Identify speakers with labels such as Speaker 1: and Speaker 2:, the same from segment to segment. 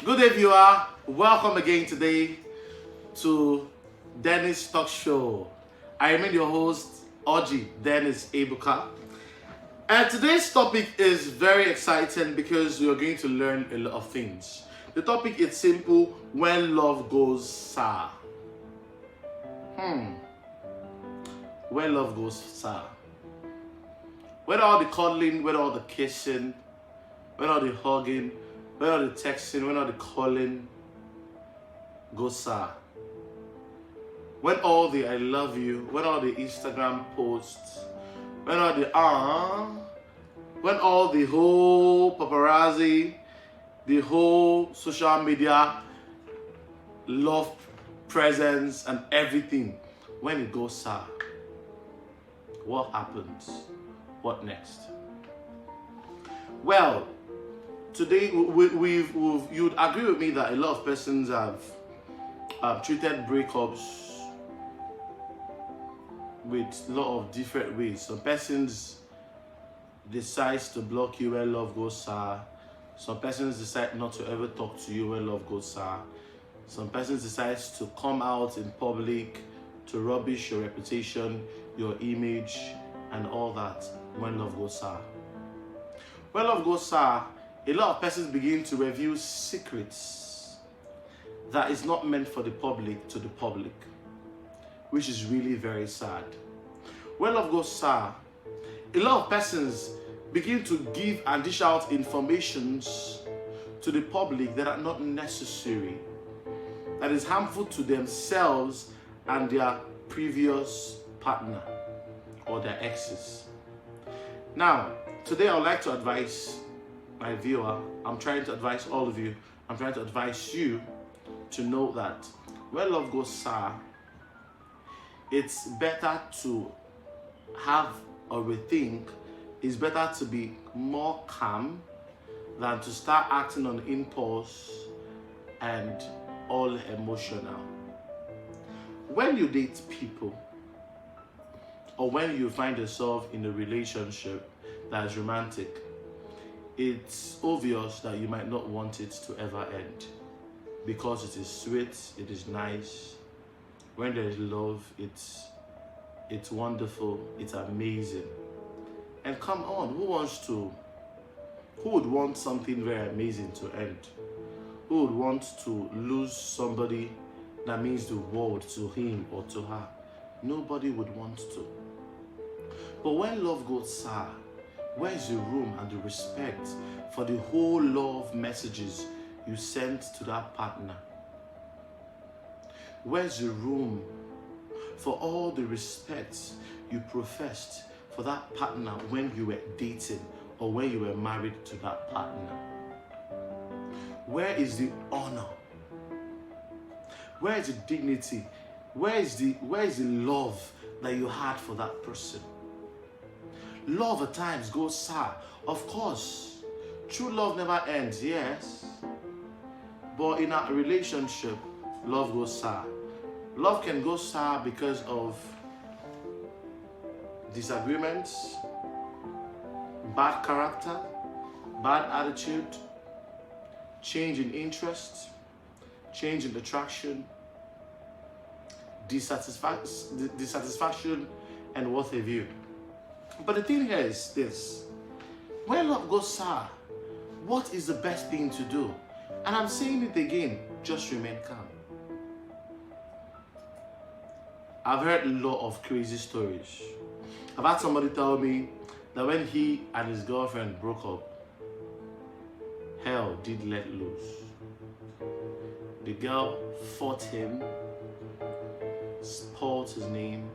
Speaker 1: Good day, viewer. Welcome again today to Dennis Talk Show. I am your host, Oji Dennis Ebuka. And today's topic is very exciting because you're going to learn a lot of things. The topic is simple: when love goes sour. When love goes sour. When all the cuddling, when all the kissing, when all the hugging, when all the texting, when all the calling goes sour. When all the I love you, when all the Instagram posts, when all the when all the whole paparazzi, the whole social media love presence and everything, when it goes sour, what happens? What next? Well, today you'd agree with me that a lot of persons have treated breakups with a lot of different ways. Some persons decide to block you when love goes sour. Some persons decide not to ever talk to you when love goes sour. Some persons decide to come out in public to rubbish your reputation, your image, and all that when love goes sour. When love goes sour, a lot of persons begin to reveal secrets that is not meant for the public to the public, which is really very sad. When love goes sour, a lot of persons begin to give and dish out informations to the public that are not necessary, that is harmful to themselves and their previous partner or their exes. Now, today I would like to advise my viewer, I'm trying to advise all of you, I'm trying to advise you to know that when love goes sour, it's better to have a rethink. It's better to be more calm than to start acting on impulse and all emotional. When you date people, or when you find yourself in a relationship that is romantic, it's obvious that you might not want it to ever end because it is sweet, it is nice. When there is love, it's wonderful, it's amazing. And come on, who would want something very amazing to end? Who would want to lose somebody that means the world to him or to her? Nobody would want to. But when love goes sour, where is the room and the respect for the whole love messages you sent to that partner? Where's the room for all the respect you professed for that partner when you were dating or when you were married to that partner? Where is the honor? Where is the dignity? Where is the love that you had for that person? Love at times goes sour. Of course, true love never ends, yes. But in a relationship, love goes sour. Love can go sour because of disagreements, bad character, bad attitude, change in interest, change in attraction, dissatisfaction, and what have you. But the thing here is this: when love goes sour, what is the best thing to do? And I'm saying it again, just remain calm. I've heard a lot of crazy stories. I've had somebody tell me that when he and his girlfriend broke up, hell did let loose. The girl fought him, spoiled his name,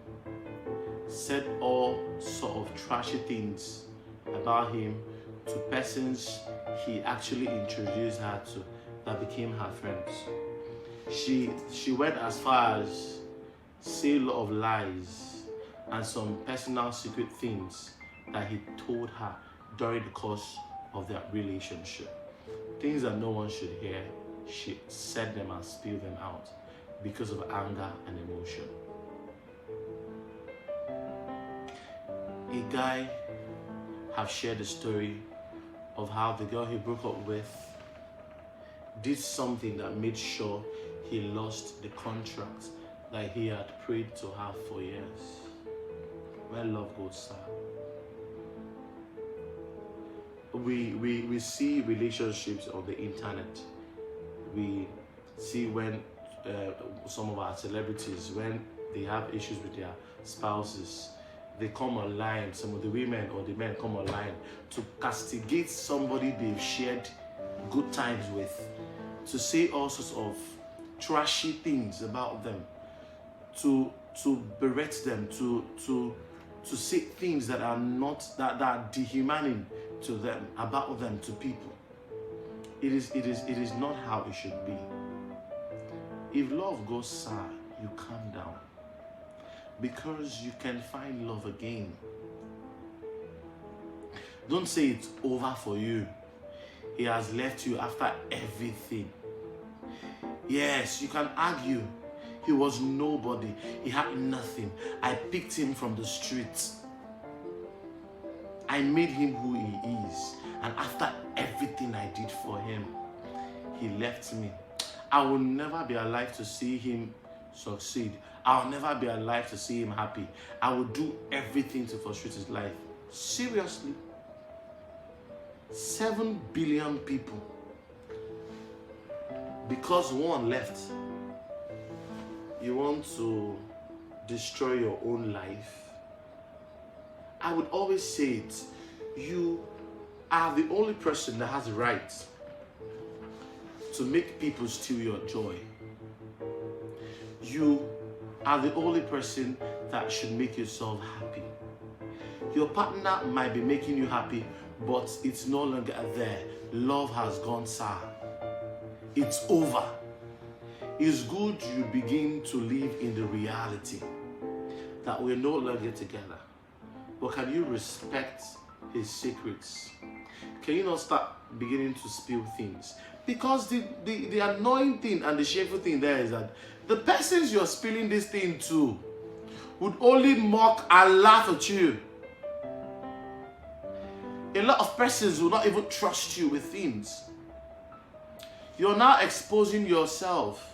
Speaker 1: said all sort of trashy things about him to persons he actually introduced her to that became her friends. She went as far as say a lot of lies and some personal secret things that he told her during the course of their relationship. Things that no one should hear, she said them and spilled them out because of anger and emotion. A guy have shared a story of how the girl he broke up with did something that made sure he lost the contract that he had prayed to have for years. Where love goes sour. We see relationships on the internet. We see when some of our celebrities, when they have issues with their spouses, they come online, some of the women or the men come online to castigate somebody they've shared good times with, to say all sorts of trashy things about them, to berate them, to say things that are not, that are dehumaning to them, about them, to people. It is not how it should be. If love goes sour, you calm down, because you can find love again. Don't say it's over for you. He has left you after everything. Yes, you can argue. He was nobody. He had nothing. I picked him from the streets. I made him who he is. And after everything I did for him, he left me. I will never be alive to see him succeed. I'll never be alive to see him happy. I will do everything to frustrate his life. Seriously. 7 billion people. Because one left, you want to destroy your own life? I would always say it. You are the only person that has the right to make people steal your joy. You are the only person that should make yourself happy. Your partner might be making you happy, but it's no longer there. Love has gone sour. It's over. It's good you begin to live in the reality that we're no longer together. But can you respect his secrets? Can you not start beginning to spill things? Because the annoying thing and the shameful thing there is that the persons you're spilling this thing to would only mock and laugh at you. A lot of persons will not even trust you with things. You're now exposing yourself.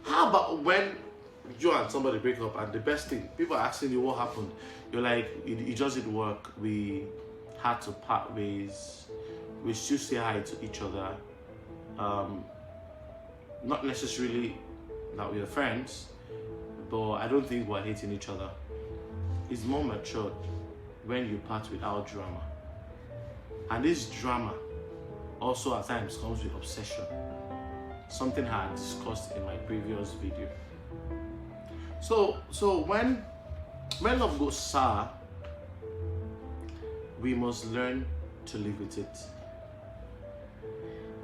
Speaker 1: How about when you and somebody break up and the best thing, people are asking you what happened? You're like, it just didn't work. We had to part ways. We still say hi to each other. Not necessarily that we are friends, but I don't think we're hating each other. It's more matured when you part without drama. And this drama also at times comes with obsession. Something I had discussed in my previous video. So when love goes sour, we must learn to live with it.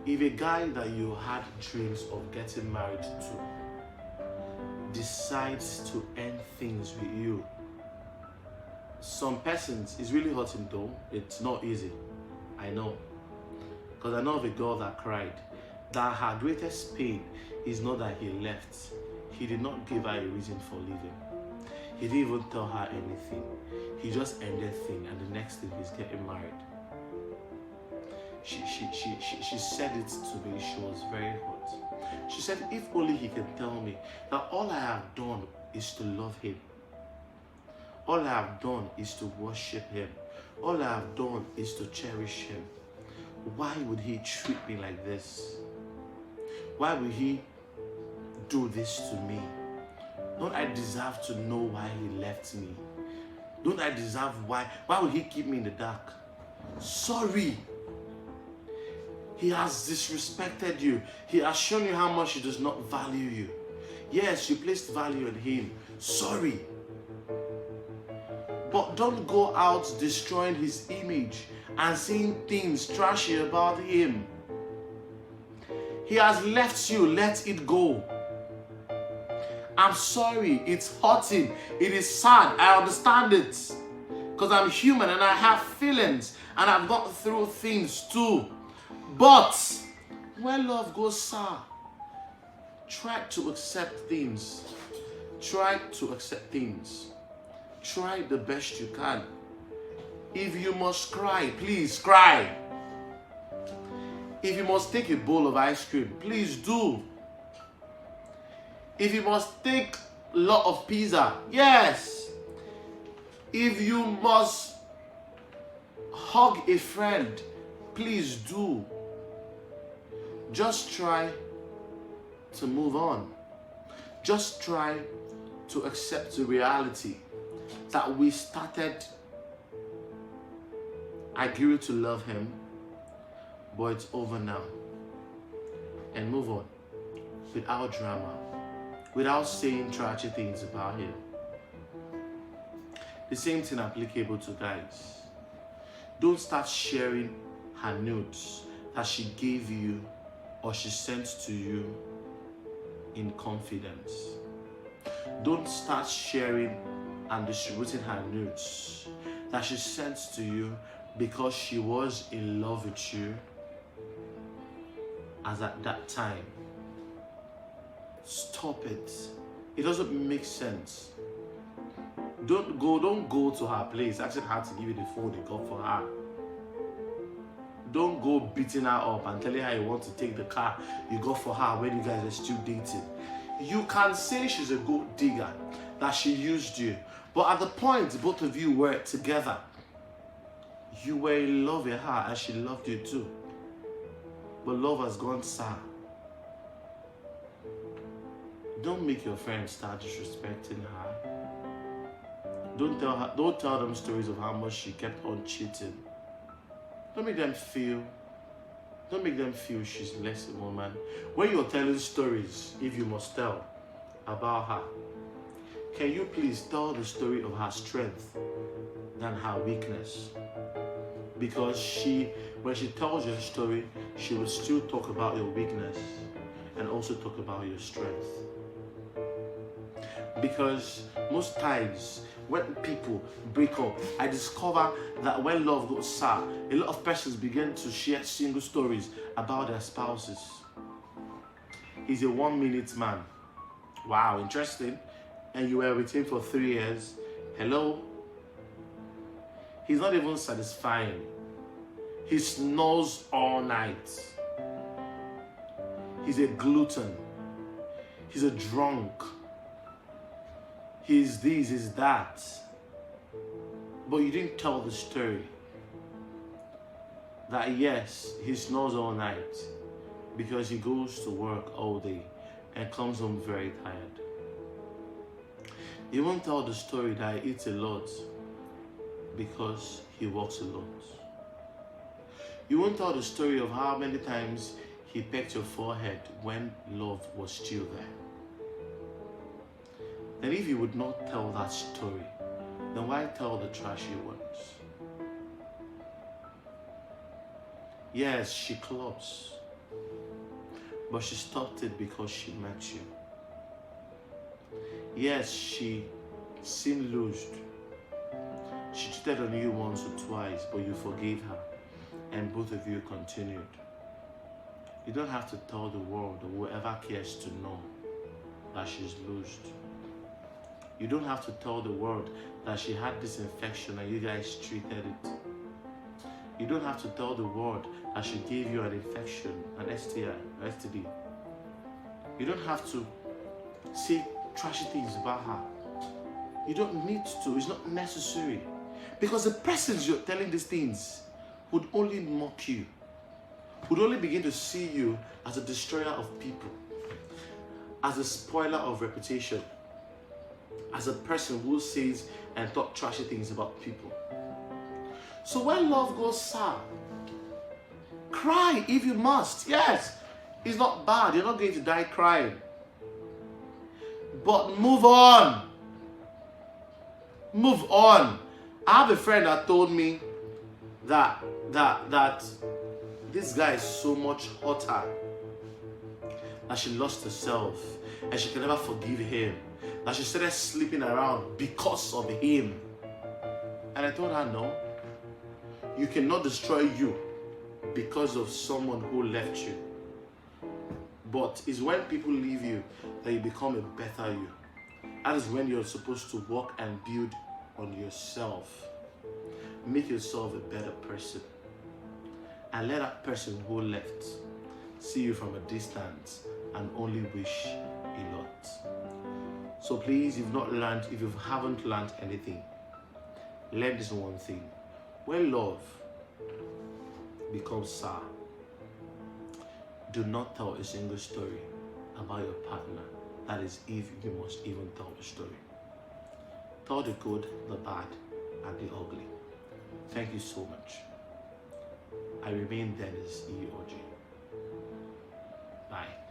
Speaker 1: If a guy that you had dreams of getting married to decides to end things with you, some persons, it's really hurting though. It's not easy. I know. Because I know of a girl that cried that her greatest pain is not that he left. He did not give her a reason for leaving. He didn't even tell her anything. He just ended things, and the next thing he's getting married. She said it to me. She was very hurt. She said, if only he can tell me that all I have done is to love him. All I have done is to worship him. All I have done is to cherish him. Why would he treat me like this? Why would he do this to me? Don't I deserve to know why he left me? Don't I deserve why would he keep me in the dark? Sorry. He has disrespected you. He has shown you how much he does not value you. Yes, you placed value in him. Sorry. But don't go out destroying his image and saying things trashy about him. He has left you. Let it go. I'm sorry. It's hurting. It is sad. I understand it. Because I'm human and I have feelings. And I've gone through things too. But when love goes sour, try to accept things. Try to accept things. Try the best you can. If you must cry, please cry. If you must take a bowl of ice cream, please do. If you must take a lot of pizza, yes. If you must hug a friend, please do. Just try to move on. Just try to accept the reality that we started. I grew to love him, but it's over now. And move on without drama, without saying tragic things about him. The same thing applicable to guys. Don't start sharing her notes that she gave you or she sent to you in confidence. Don't start sharing and distributing her notes that she sent to you because she was in love with you as at that time. Stop it. It doesn't make sense. Don't go to her place asking her to give you the phone you got for her. Don't go beating her up and telling her you want to take the car you got for her when you guys are still dating. You can say she's a gold digger, that she used you. But at the point both of you were together, you were in love with her and she loved you too. But love has gone sour. Don't make your friends start disrespecting her. Don't tell them stories of how much she kept on cheating. Don't make them feel she's less a woman. When you're telling stories, if you must tell about her, can you please tell the story of her strength than her weakness? Because when she tells your story, she will still talk about your weakness and also talk about your strength. Because most times when people break up, I discover that when love goes sour, a lot of persons begin to share single stories about their spouses. He's a 1 minute man. Wow, interesting. And you were with him for 3 years. Hello? He's not even satisfying. He snores all night. He's a glutton. He's a drunk. He's this, he's that. But you didn't tell the story that yes, he snores all night because he goes to work all day and comes home very tired. You won't tell the story that he eats a lot because he walks a lot. You won't tell the story of how many times he pecked your forehead when love was still there. Then if you would not tell that story, then why tell the trashy ones? Yes, she clubs, but she stopped it because she met you. Yes, she seemed loosed. She cheated on you once or twice, but you forgave her, and both of you continued. You don't have to tell the world or whoever cares to know that she's loosed. You don't have to tell the world that she had this infection and you guys treated it. You don't have to tell the world that she gave you an infection, an STI, STD. You don't have to say trashy things about her. You don't need to. It's not necessary. Because the persons you're telling these things would only mock you, would only begin to see you as a destroyer of people, as a spoiler of reputation, as a person who says and talk trashy things about people. So when love goes sour, cry if you must. Yes, it's not bad. You're not going to die crying. But move on. Move on. I have a friend that told me that this guy is so much hotter that she lost herself and she can never forgive him. That she started sleeping around because of him. And I told her, no. You cannot destroy you because of someone who left you. But it's when people leave you that you become a better you. That is when you're supposed to work and build on yourself. Make yourself a better person. and let that person who left see you from a distance and only wish a lot. So please, if you haven't learned anything, learn this one thing. When love becomes sour, do not tell a single story about your partner. That is, if you must even tell a story. Tell the good, the bad, and the ugly. Thank you so much. I remain Dennis E. Oji. Bye.